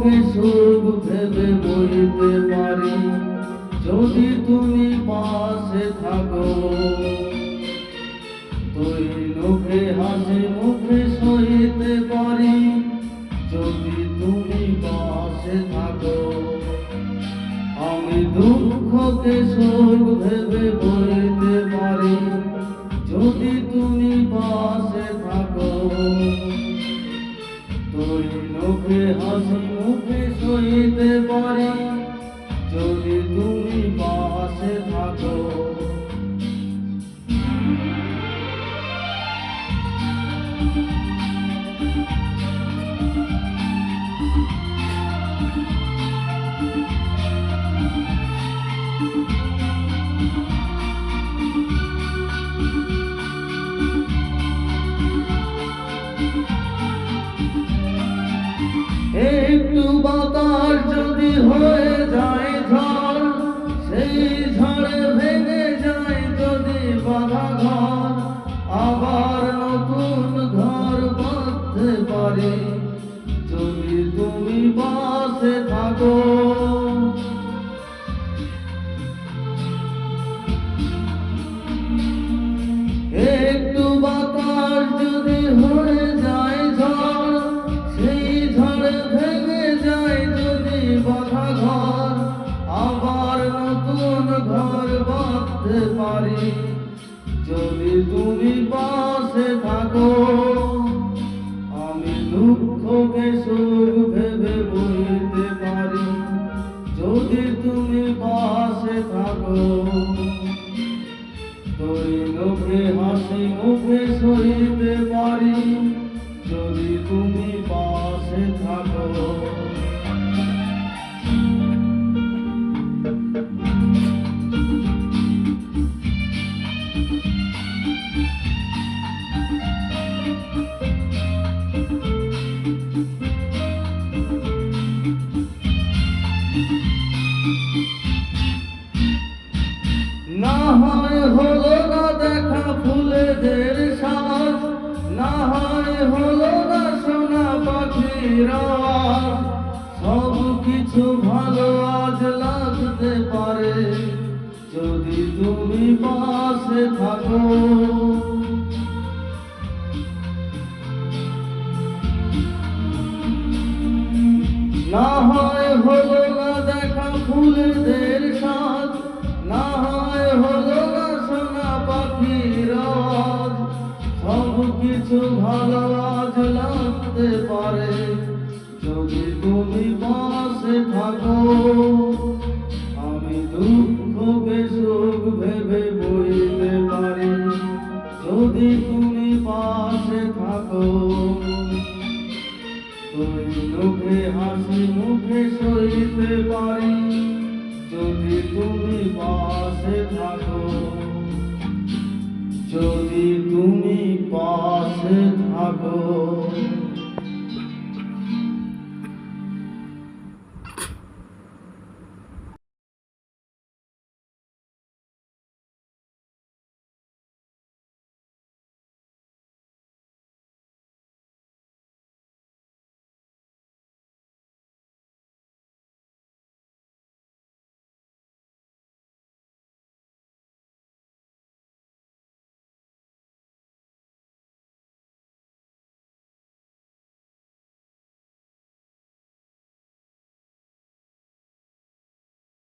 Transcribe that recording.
মুখে সুখ ভেবে বইতে পারি যদি তুমি পাশে থাকো। তুই লোকে হাসি মুখে সইতে পারি যদি তুমি পাশে থাকো। আমি দুঃখকে সুখ ভেবে বইতে পারি যদি তুমি পাশে থাকো। তুই লোকে হাসি মুখে সইতে পারি যদি তুমি পাশে থাকো। একটু বাতাস যদি হয়ে যায় ঝড়, সেই ঝড়ে ভেঙে যায় যদি বাঁধা ঘর, আবার নতুন ঘর বাঁধতে পারি যদি তুমি পাশে থাকো। একটু বাতাস যদি হয়ে যায় ঝড়, সেই ঝড়ে ভেঙে যায় যদি বাঁধা ঘর, আবার নতুন ঘর বাঁধতে পারি যদি তুমি পাশে থাকো। আমি দুঃখকে সুখ ভেবে বইতে পারি যদি তুমি পাশে থাকো। তুই লোকে হাসি মুখে সইতে পারি যদি তুমি পাশে থাকো। না হয় হলো না দেখা ফুলেদের সাজ, না হয় হলো না শোনা পাখির আওয়াজ, সব কিছু ভালো আজ লাগতে পারে যদি তুমি পাশে থাকো। না হয় হলো না দেখা ফুলেদের সাজ, না হয় হলো না শোনা পাখির আওয়াজ, সব কিছু ভালো আজ লাগতে পারে যদি তুমি পাশে থাকো। আমি দুঃখকে সুখ ভেবে বইতে পারি যদি তুমি পাশে থাকো। তুই লোকে হাসি মুখে সইতে পারি যদি তুমি পাশে থাকো। যদি তুমি পাশে থাকো।